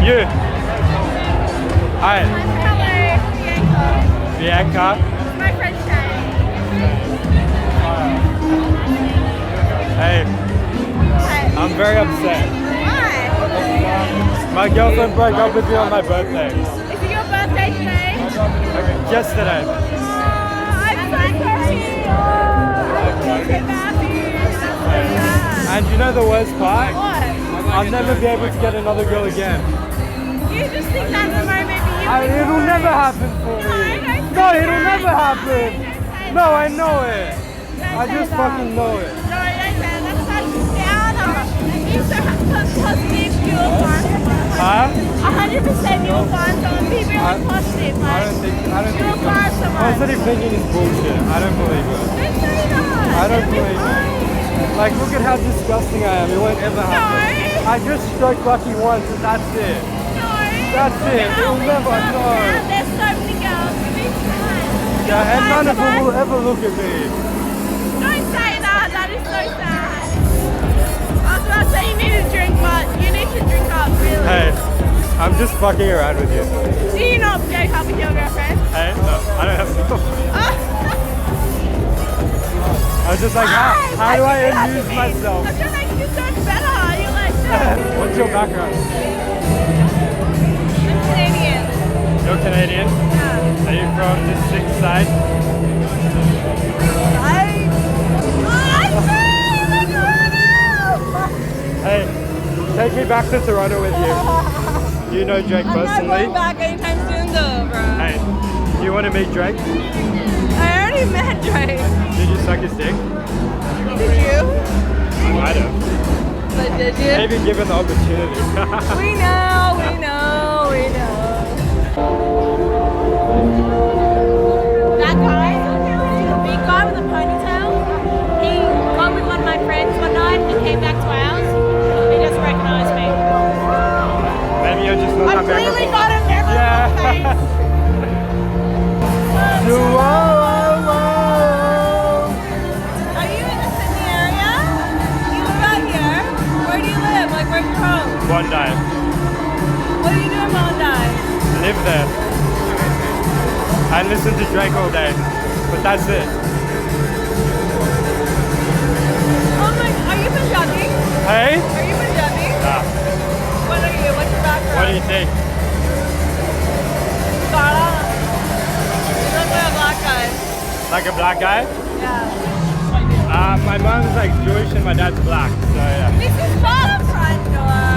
You. Hi. Hello, Bianca. my friend Shay. Hey, Hi. I'm very upset. Why? My girlfriend broke up with me on my birthday. Is it your birthday today? Yesterday. Oh, I'm so sorry. I'm so happy. That's so sad. And you know the worst part? What? I'll never be able to get another girl again. You just think that at the moment, but you It'll never happen for me. No, it'll never happen. No, I know it. I just fucking know it. No, I don't say that. That's such a downer. You so positive, you'll find someone. Huh? 100% you'll find someone. Be really positive. I don't think You'll so. find someone. Positive thinking is bullshit. I don't believe it. Don't say that. I don't It'll be believe it. fine. Like, look at how disgusting I am. It won't ever happen. No. I just stroked Lucky once and that's it. No. That's it. It'll never, no. There's so many girls. You'll be fine. Yeah, and none of them will ever look at me. Don't say that. That is so sad. I was about to say you need a drink, but you need to drink up, really. Hey, I'm just fucking around with you. Do you not break up with your girlfriend? Hey, no, I don't have to. I was just like, how do I amuse myself? I'm trying to make you so much better. You're like, What's your background? I'm Canadian. You're Canadian? Yeah. Are you from the sick side? Hey, take me back to Toronto with you. You know Drake personally? I'm not going back anytime soon though, bro. Hey, you want to meet Drake? I already met Drake. Did you suck his dick? Did you? Might have. But did you? Maybe given the opportunity. We know, we know, we know. That guy, the big guy with the ponytail, he got with one of my friends one night and came back to ours. He doesn't recognize me. Maybe you're just not I clearly got a memorable face. Are you in the Sydney area? You live out here? Where do you live? Like, where's your home? Bondi. What do you do in Bondi? Live there. I listen to Drake all day, but that's it. Oh my, are you Punjabi? Hey? Are you Punjabi? Nah. What are you? What's your background? What do you think? Kala. You look like a black guy. Like a black guy? Yeah. My mom's like Jewish and my dad's black, so yeah. This is not a front door.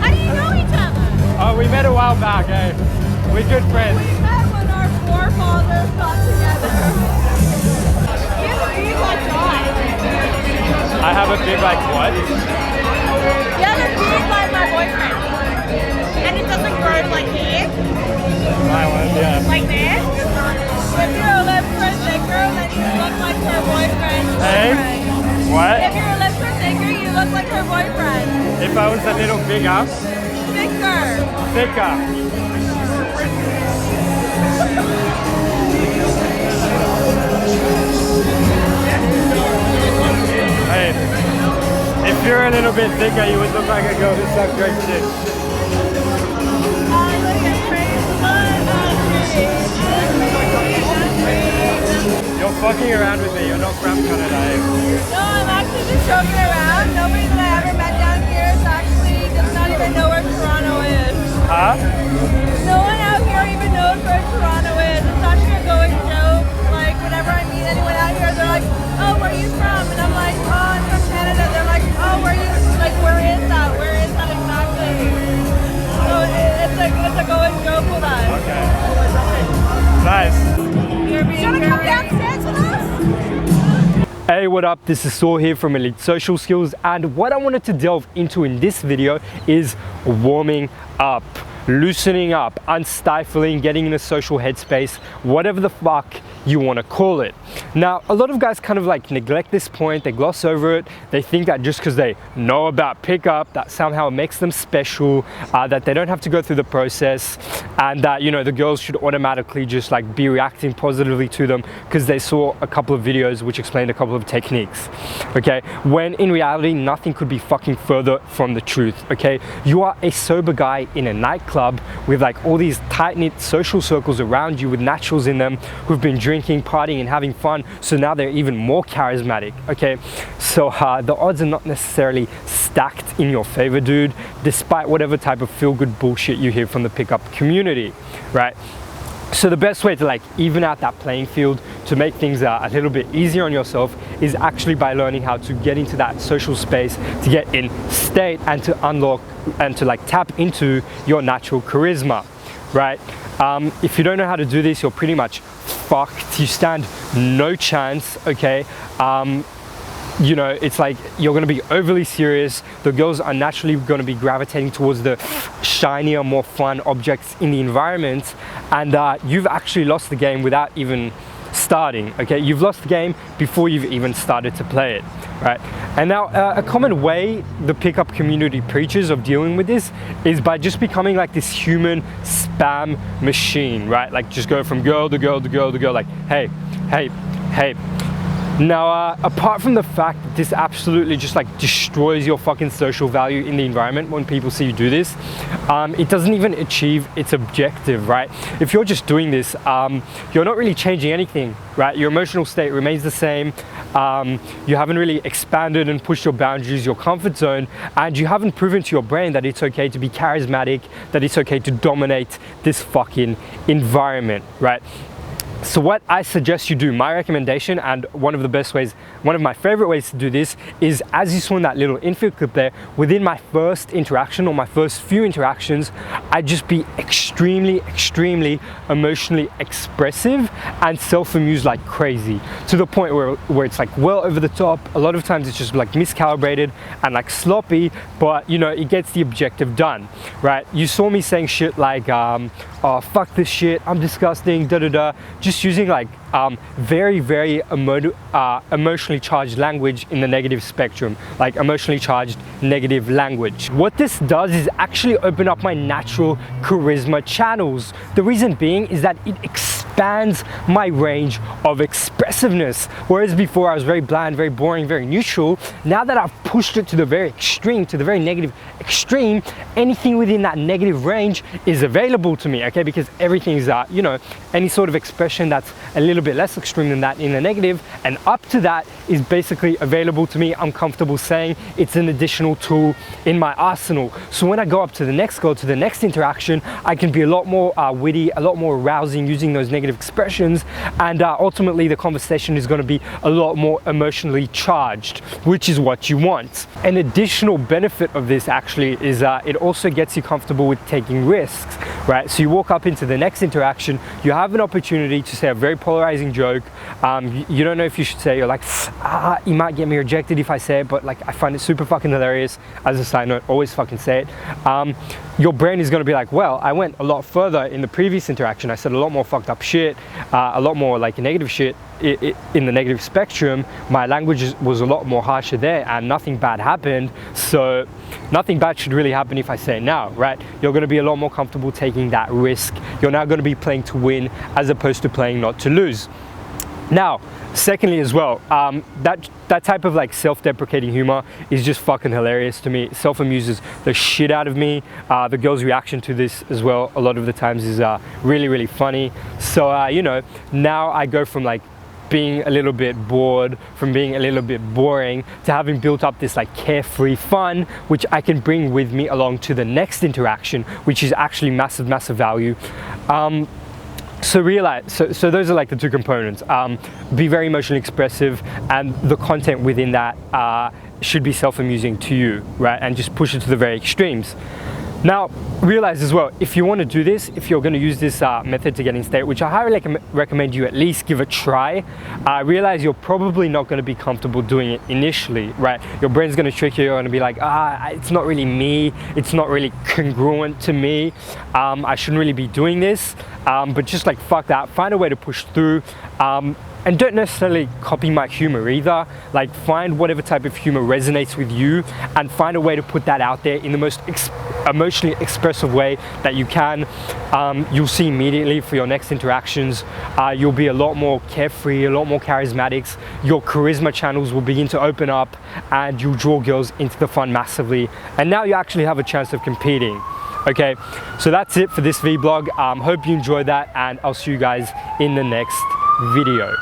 How do you know each other? Oh, we met a while back, eh? We're good friends. We met when our forefathers got together. You have a big like dog. I have a big like what? You have a beard like my boyfriend. And it doesn't grow like here. My one, yeah. Like there. If you're a lip thicker, then you look like her boyfriend's Hey? boyfriend. What? If you're a lip thicker, you look like her boyfriend. If I was a little bigger, Thicker. thicker. Hey, if you're a little bit thicker, you would look like a girl who sucked great shit. You're fucking around with me, you're not from Canada, eh? No, I'm actually just joking around. Nobody that I ever met down here is actually does not even know where Toronto is. Huh? No one out here even knows where Toronto is. It's actually a going joke. Like, whenever I meet anyone out here, they're like, oh, where are you from? And I'm like, oh, I'm from Canada. They're like, oh, where are you? Like, where is that? Where is that exactly? So it's a going joke with us. Okay. Nice. You're being you want to come downstairs with us? Hey, what up? This is Saul here from Elite Social Skills, and what I wanted to delve into in this video is warming up, loosening up, unstifling, getting in a social headspace, whatever the fuck you want to call it. Now, a lot of guys kind of like neglect this point, they gloss over it, they think that just because they know about pickup, that somehow makes them special, that they don't have to go through the process, and that, you know, the girls should automatically just like be reacting positively to them because they saw a couple of videos which explained a couple of techniques, okay? When in reality, nothing could be fucking further from the truth, okay? You are a sober guy in a nightclub with like all these tight-knit social circles around you with naturals in them who've been drinking, partying, and having fun, so now they're even more charismatic, okay? So the odds are not necessarily stacked in your favor, dude, despite whatever type of feel-good bullshit you hear from the pickup community, right? So the best way to like even out that playing field, to make things a little bit easier on yourself, is actually by learning how to get into that social space, to get in state, and to unlock and to like tap into your natural charisma, right? If you don't know how to do this, you're pretty much fucked. You stand no chance, okay? You know, it's like you're going to be overly serious. The girls are naturally going to be gravitating towards the shinier, more fun objects in the environment, and you've actually lost the game without even starting, okay? You've lost the game before you've even started to play it, right? And now a common way the pickup community preaches of dealing with this is by just becoming like this human spam machine, right? Like just go from girl to girl to girl to girl, like hey, hey, hey. Now, apart from the fact that this absolutely just like destroys your fucking social value in the environment when people see you do this, it doesn't even achieve its objective, right? If you're just doing this, you're not really changing anything, right? Your emotional state remains the same. You haven't really expanded and pushed your boundaries, your comfort zone, and you haven't proven to your brain that it's okay to be charismatic, that it's okay to dominate this fucking environment, right? So what I suggest you do, my recommendation, and one of my favorite ways to do this is, as you saw in that little infield clip there, within my first interaction or my first few interactions, I'd just be extremely emotionally expressive and self-amused like crazy, to the point where it's like well over the top. A lot of times it's just like miscalibrated and like sloppy, but you know, it gets the objective done, right? You saw me saying shit like, oh, fuck this shit, I'm disgusting, da-da-da, just using like very emotionally charged language in the negative spectrum, like emotionally charged negative language. What this does is actually open up my natural charisma channels. The reason being is that it expands my range of expressiveness. Whereas before I was very bland, very boring, very neutral, now that I've pushed it to the very extreme, to the very negative extreme, anything within that negative range is available to me, okay? Because everything is, you know, any sort of expression that's a little bit less extreme than that in the negative and up to that is basically available to me. I'm comfortable saying it's an additional tool in my arsenal. So when I go up to the next goal, to the next interaction, I can be a lot more witty, a lot more arousing using those negative expressions, and ultimately the conversation is going to be a lot more emotionally charged, which is what you want. An additional benefit of this actually is it also gets you comfortable with taking risks, right? So you walk up into the next interaction, you have an opportunity to say a very polarizing joke. You don't know if you should say, you're like, you might get me rejected if I say it, but like I find it super fucking hilarious. As a side note, always fucking say it. Your brain is going to be like, well, I went a lot further in the previous interaction. I said a lot more fucked up shit, a lot more like negative shit in the negative spectrum. My language was a lot more harsher there, and nothing bad happened. So nothing bad should really happen if I say it now, right? You're going to be a lot more comfortable taking that risk. You're now going to be playing to win as opposed to playing not to lose. Now, secondly as well, that type of like self-deprecating humor is just fucking hilarious to me. It self-amuses the shit out of me. The girls' reaction to this as well a lot of the times is really funny. So you know, now I go from like being a little bit bored, from being a little bit boring, to having built up this like carefree fun, which I can bring with me along to the next interaction, which is actually massive value. So realize, so those are like the two components. Be very emotionally expressive, and the content within that should be self-amusing to you, right? And just push it to the very extremes. Now, realize as well, if you want to do this, if you're going to use this method to get in state, which I highly recommend you at least give a try, realize you're probably not going to be comfortable doing it initially, right? Your brain's going to trick you. You're going to be like, it's not really me. It's not really congruent to me. I shouldn't really be doing this. But just like, fuck that. Find a way to push through. And don't necessarily copy my humor either. Like, find whatever type of humor resonates with you and find a way to put that out there in the most emotionally expressive way that you can. You'll see immediately for your next interactions, you'll be a lot more carefree, a lot more charismatic. Your charisma channels will begin to open up and you'll draw girls into the fun massively. And now you actually have a chance of competing. Okay, so that's it for this vlog. Hope you enjoyed that, and I'll see you guys in the next video.